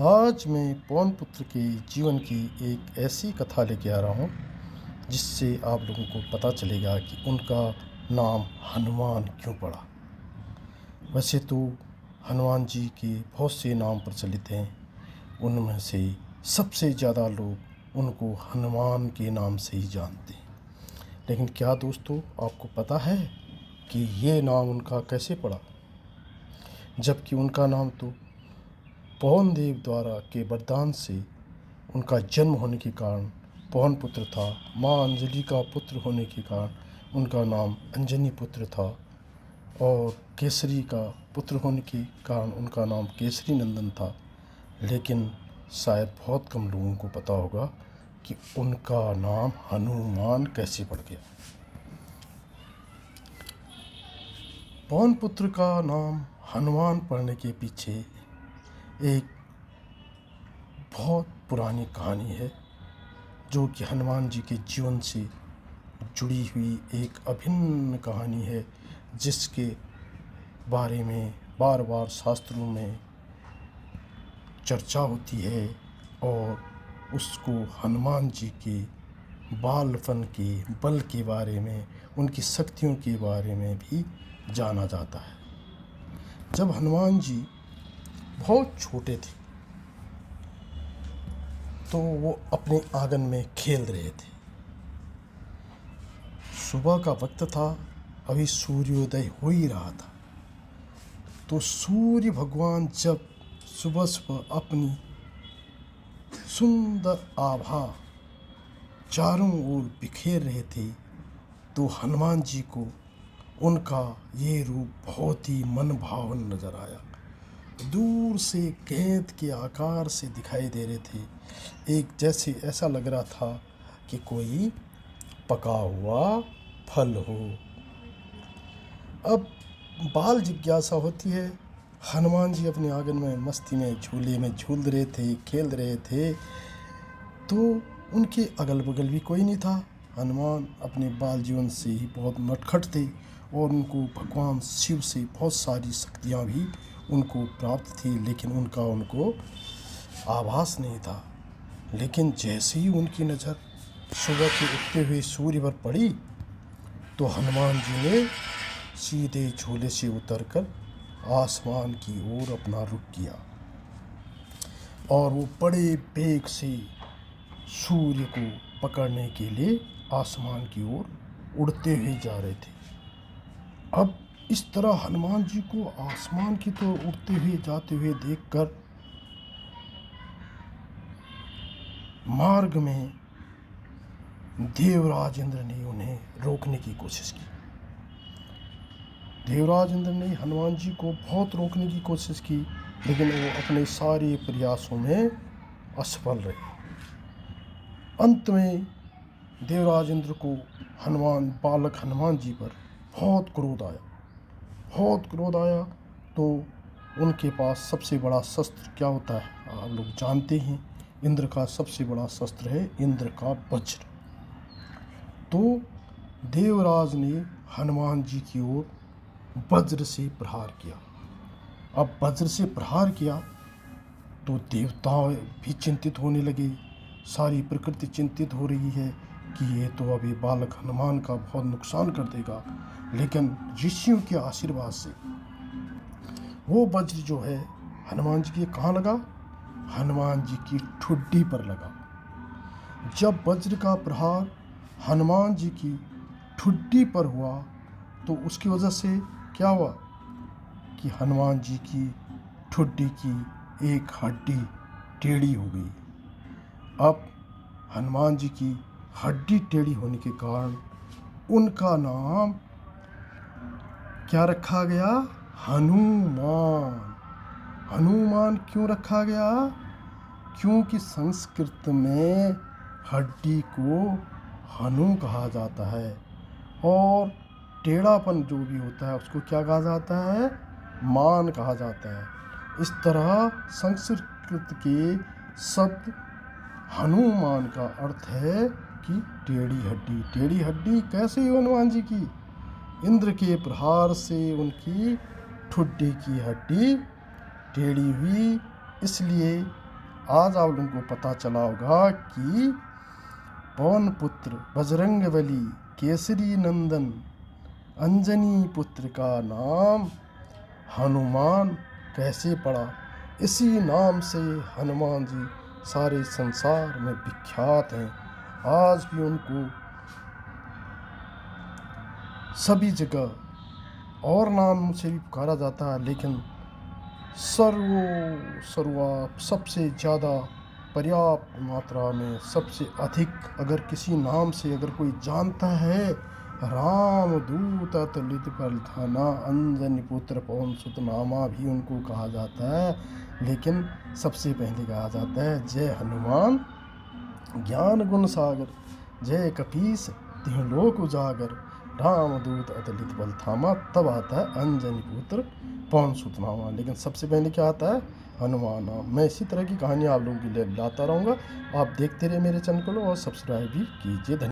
आज मैं पवन पुत्र के जीवन की एक ऐसी कथा लेके आ रहा हूँ जिससे आप लोगों को पता चलेगा कि उनका नाम हनुमान क्यों पड़ा। वैसे तो हनुमान जी के बहुत से नाम प्रचलित हैं, उनमें से सबसे ज़्यादा लोग उनको हनुमान के नाम से ही जानते हैं। लेकिन क्या दोस्तों, आपको पता है कि ये नाम उनका कैसे पड़ा? जबकि उनका नाम तो पवन देव द्वारा के वरदान से उनका जन्म होने के कारण पवन पुत्र था। माँ अंजलि का पुत्र होने के कारण उनका नाम अंजनी पुत्र था और केसरी का पुत्र होने के कारण उनका नाम केसरी नंदन था। लेकिन शायद बहुत कम लोगों को पता होगा कि उनका नाम हनुमान कैसे पड़ गया। पवन पुत्र का नाम हनुमान पड़ने के पीछे एक बहुत पुरानी कहानी है, जो कि हनुमान जी के जीवन से जुड़ी हुई एक अभिन्न कहानी है, जिसके बारे में बार बार शास्त्रों में चर्चा होती है और उसको हनुमान जी के बालपन के बल के बारे में, उनकी शक्तियों के बारे में भी जाना जाता है। जब हनुमान जी बहुत छोटे थे तो वो अपने आंगन में खेल रहे थे। सुबह का वक्त था, अभी सूर्योदय हो ही रहा था। तो सूर्य भगवान जब सुबह सुबह अपनी सुंदर आभा चारों ओर बिखेर रहे थे, तो हनुमान जी को उनका ये रूप बहुत ही मनभावन नजर आया। दूर से गेंद के आकार से दिखाई दे रहे थे, एक जैसे ऐसा लग रहा था कि कोई पका हुआ फल हो। अब बाल जिज्ञासा होती है। हनुमान जी अपने आंगन में मस्ती में झूले में झूल रहे थे, खेल रहे थे, तो उनके अगल बगल भी कोई नहीं था। हनुमान अपने बाल जीवन से ही बहुत नटखट थे और उनको भगवान शिव से बहुत सारी शक्तियाँ भी उनको प्राप्त थी, लेकिन उनको आभास नहीं था। लेकिन जैसे ही उनकी नज़र सुबह के उगते हुए सूर्य पर पड़ी, तो हनुमान जी ने सीधे झूले से उतरकर आसमान की ओर अपना रुख किया और वो बड़े वेग से सूर्य को पकड़ने के लिए आसमान की ओर उड़ते हुए जा रहे थे। अब इस तरह हनुमान जी को आसमान की तो उड़ते हुए जाते हुए देखकर मार्ग में देवराज इंद्र ने उन्हें रोकने की कोशिश की। देवराज इंद्र ने हनुमान जी को बहुत रोकने की कोशिश की, लेकिन वो अपने सारे प्रयासों में असफल रहे। अंत में देवराज इंद्र को बालक हनुमान जी पर बहुत क्रोध आया। तो उनके पास सबसे बड़ा शस्त्र क्या होता है, आप लोग जानते हैं। इंद्र का सबसे बड़ा शस्त्र है इंद्र का वज्र। तो देवराज ने हनुमान जी की ओर वज्र से प्रहार किया। अब वज्र से प्रहार किया तो देवता भी चिंतित होने लगे, सारी प्रकृति चिंतित हो रही है कि ये तो अभी बालक हनुमान का बहुत नुकसान कर देगा। लेकिन ऋषियों के आशीर्वाद से वो वज्र जो है हनुमान जी के कहाँ लगा? हनुमान जी की ठुड्डी पर लगा। जब वज्र का प्रहार हनुमान जी की ठुड्डी पर हुआ, तो उसकी वजह से क्या हुआ कि हनुमान जी की ठुड्डी की एक हड्डी टेढ़ी हो गई। अब हनुमान जी की हड्डी टेढ़ी होने के कारण उनका नाम क्या रखा गया? हनुमान। हनुमान क्यों रखा गया? क्योंकि संस्कृत में हड्डी को हनु कहा जाता है और टेढ़ापन जो भी होता है उसको क्या कहा जाता है? मान कहा जाता है। इस तरह संस्कृत के शब्द हनुमान का अर्थ है कि टेढ़ी हड्डी। टेढ़ी हड्डी कैसे हुई हनुमान जी की? इंद्र के प्रहार से उनकी ठुड्डी की हड्डी टेढ़ी हुई, इसलिए आज आप लोगों को पता चला होगा कि पवन पुत्र बजरंगबली केसरी नंदन अंजनी पुत्र का नाम हनुमान कैसे पड़ा। इसी नाम से हनुमान जी सारे संसार में विख्यात हैं। आज भी उनको सभी जगह और नाम से भी पुकारा जाता है, लेकिन सबसे ज़्यादा पर्याप्त मात्रा में सबसे अधिक अगर किसी नाम से अगर कोई जानता है, राम दूत अतुलित बल धामा अंजनी पुत्र पवन सुत नामा भी उनको कहा जाता है। लेकिन सबसे पहले कहा जाता है जय हनुमान ज्ञान गुण सागर, जय कपीस तिहुँ लोक उजागर, राम दूत अतुलित बल धामा। तब आता है अंजनी पुत्र पवन सुत नामा। लेकिन सबसे पहले क्या आता है? हनुमान नाम। मैं इसी तरह की कहानी आप लोगों के लिए लाता रहूँगा। आप देखते रहिए मेरे चैनल को और सब्सक्राइब भी कीजिए। धन्यवाद।